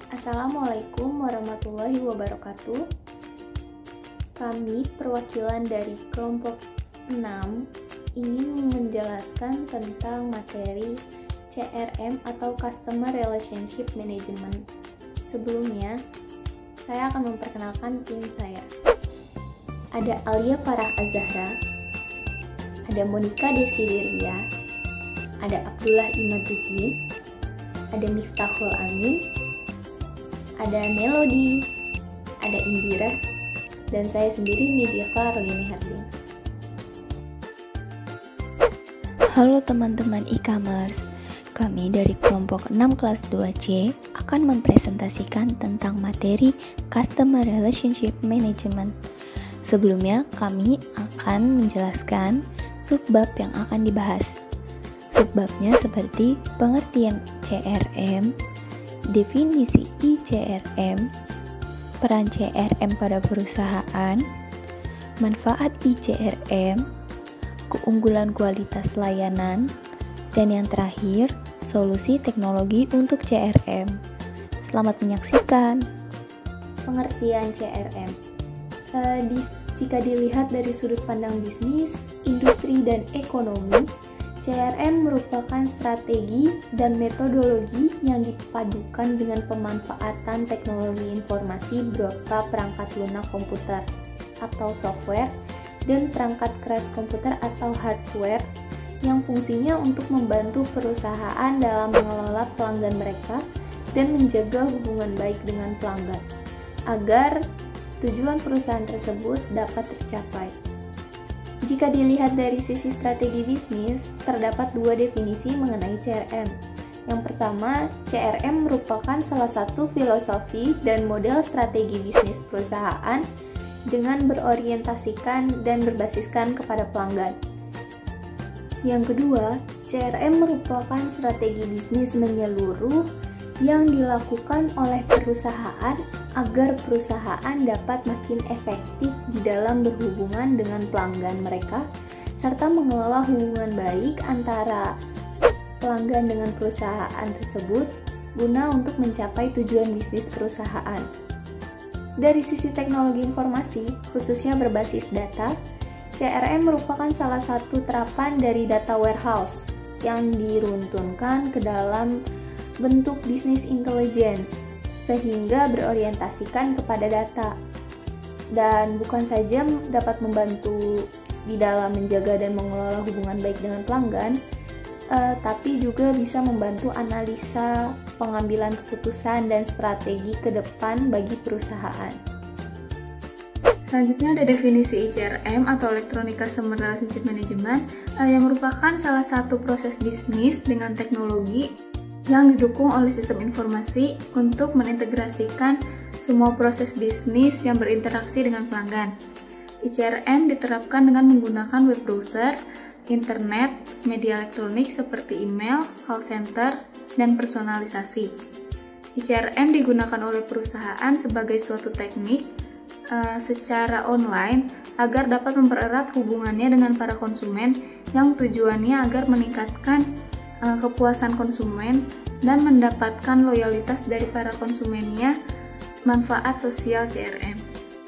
Assalamualaikum warahmatullahi wabarakatuh. Kami perwakilan dari kelompok 6 ingin menjelaskan tentang materi CRM atau Customer Relationship Management. Sebelumnya, saya akan memperkenalkan tim saya. Ada Alia Farah Azahra, ada Monica Desideria, ada Abdullah Imaduddin, ada Miftahul Amin, ada Melody, ada Indira, dan saya sendiri Nidiafa Rolini Hardin. Halo teman-teman e-commerce, kami dari kelompok 6 kelas 2C akan mempresentasikan tentang materi Customer Relationship Management. Sebelumnya, kami akan menjelaskan subbab yang akan dibahas. Subbabnya seperti pengertian CRM, definisi ICRM, peran CRM pada perusahaan, manfaat ICRM, keunggulan kualitas layanan, dan yang terakhir, solusi teknologi untuk CRM. Selamat menyaksikan. Pengertian CRM. Jika dilihat dari sudut pandang bisnis, industri, dan ekonomi, CRM merupakan strategi dan metodologi yang dipadukan dengan pemanfaatan teknologi informasi berupa perangkat lunak komputer atau software dan perangkat keras komputer atau hardware yang fungsinya untuk membantu perusahaan dalam mengelola pelanggan mereka dan menjaga hubungan baik dengan pelanggan agar tujuan perusahaan tersebut dapat tercapai. Jika dilihat dari sisi strategi bisnis, terdapat dua definisi mengenai CRM. Yang pertama, CRM merupakan salah satu filosofi dan model strategi bisnis perusahaan dengan berorientasikan dan berbasiskan kepada pelanggan. Yang kedua, CRM merupakan strategi bisnis menyeluruh yang dilakukan oleh perusahaan agar perusahaan dapat makin efektif di dalam berhubungan dengan pelanggan mereka serta mengelola hubungan baik antara pelanggan dengan perusahaan tersebut guna untuk mencapai tujuan bisnis perusahaan. Dari sisi teknologi informasi, khususnya berbasis data, CRM merupakan salah satu terapan dari data warehouse yang diruntunkan ke dalam bentuk bisnis intelligence sehingga berorientasikan kepada data dan bukan saja dapat membantu di dalam menjaga dan mengelola hubungan baik dengan pelanggan, tapi juga bisa membantu analisa pengambilan keputusan dan strategi ke depan bagi perusahaan. Selanjutnya ada definisi ICRM atau Electronic Customer Relationship Management yang merupakan salah satu proses bisnis dengan teknologi yang didukung oleh sistem informasi untuk mengintegrasikan semua proses bisnis yang berinteraksi dengan pelanggan. ICRM diterapkan dengan menggunakan web browser, internet, media elektronik seperti email, call center, dan personalisasi. ICRM digunakan oleh perusahaan sebagai suatu teknik secara online agar dapat mempererat hubungannya dengan para konsumen yang tujuannya agar meningkatkan kepuasan konsumen dan mendapatkan loyalitas dari para konsumennya. Manfaat sosial CRM.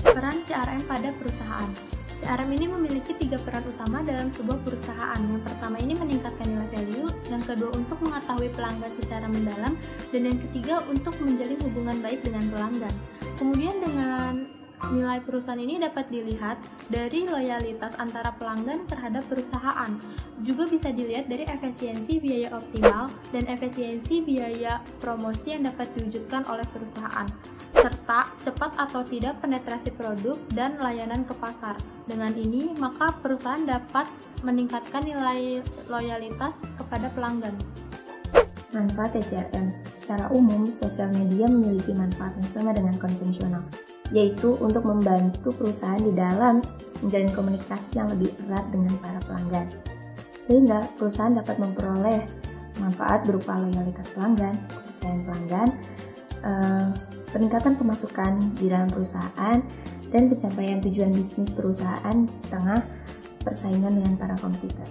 Peran CRM pada perusahaan. CRM ini memiliki 3 peran utama dalam sebuah perusahaan. Yang pertama ini meningkatkan nilai value, yang kedua untuk mengetahui pelanggan secara mendalam, dan yang ketiga untuk menjalin hubungan baik dengan pelanggan. Kemudian dengan nilai perusahaan ini dapat dilihat dari loyalitas antara pelanggan terhadap perusahaan. Juga bisa dilihat dari efisiensi biaya optimal dan efisiensi biaya promosi yang dapat diwujudkan oleh perusahaan, serta cepat atau tidak penetrasi produk dan layanan ke pasar. Dengan ini, maka perusahaan dapat meningkatkan nilai loyalitas kepada pelanggan. Manfaat CRM. Secara umum, sosial media memiliki manfaat yang sama dengan konvensional, yaitu untuk membantu perusahaan di dalam menjalin komunikasi yang lebih erat dengan para pelanggan. Sehingga perusahaan dapat memperoleh manfaat berupa loyalitas pelanggan, kepercayaan pelanggan, peningkatan pemasukan di dalam perusahaan, dan pencapaian tujuan bisnis perusahaan di tengah persaingan dengan para kompetitor.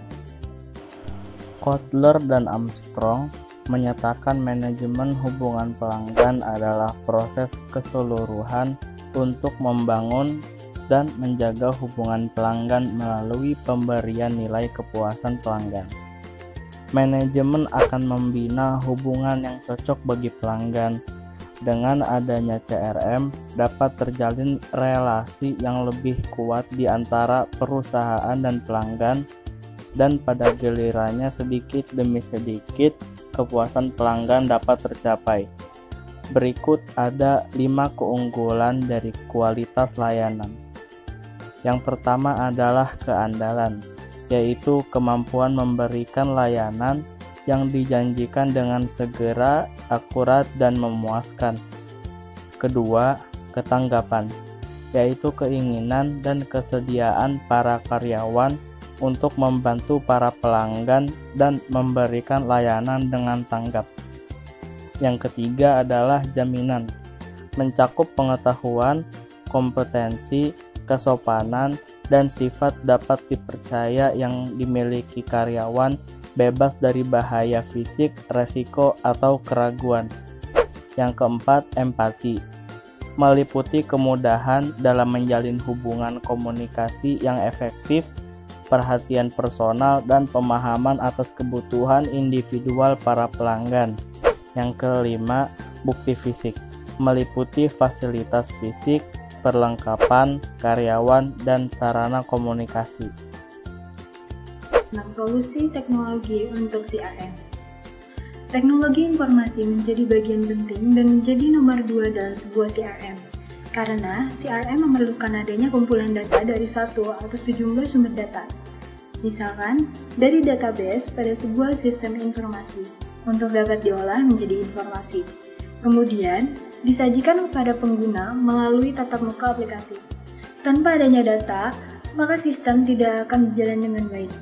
Kotler dan Armstrong menyatakan manajemen hubungan pelanggan adalah proses keseluruhan untuk membangun dan menjaga hubungan pelanggan melalui pemberian nilai kepuasan pelanggan. Manajemen akan membina hubungan yang cocok bagi pelanggan. Dengan adanya CRM, dapat terjalin relasi yang lebih kuat di antara perusahaan dan pelanggan, dan pada gilirannya sedikit demi sedikit kepuasan pelanggan dapat tercapai. Berikut ada 5 keunggulan dari kualitas layanan. Yang pertama adalah keandalan, yaitu kemampuan memberikan layanan yang dijanjikan dengan segera, akurat, dan memuaskan. Kedua, ketanggapan, yaitu keinginan dan kesediaan para karyawan untuk membantu para pelanggan dan memberikan layanan dengan tanggap. Yang ketiga adalah jaminan, mencakup pengetahuan, kompetensi, kesopanan, dan sifat dapat dipercaya yang dimiliki karyawan, bebas dari bahaya fisik, resiko, atau keraguan. Yang keempat, empati, meliputi kemudahan dalam menjalin hubungan komunikasi yang efektif, perhatian personal, dan pemahaman atas kebutuhan individual para pelanggan. Yang kelima, bukti fisik, meliputi fasilitas fisik, perlengkapan, karyawan, dan sarana komunikasi. Solusi teknologi untuk CRM. Teknologi informasi menjadi bagian penting dan menjadi nomor 2 dalam sebuah CRM. Karena CRM memerlukan adanya kumpulan data dari satu atau sejumlah sumber data. Misalkan, dari database pada sebuah sistem informasi untuk dapat diolah menjadi informasi. Kemudian, disajikan kepada pengguna melalui tatap muka aplikasi. Tanpa adanya data, maka sistem tidak akan berjalan dengan baik.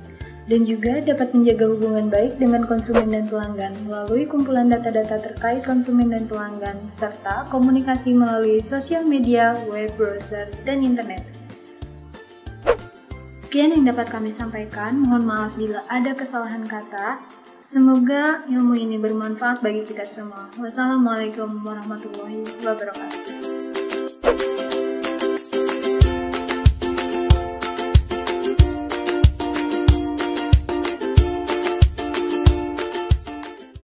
Dan juga dapat menjaga hubungan baik dengan konsumen dan pelanggan melalui kumpulan data-data terkait konsumen dan pelanggan, serta komunikasi melalui sosial media, web browser, dan internet. Sekian yang dapat kami sampaikan, mohon maaf bila ada kesalahan kata. Semoga ilmu ini bermanfaat bagi kita semua. Wassalamualaikum warahmatullahi wabarakatuh.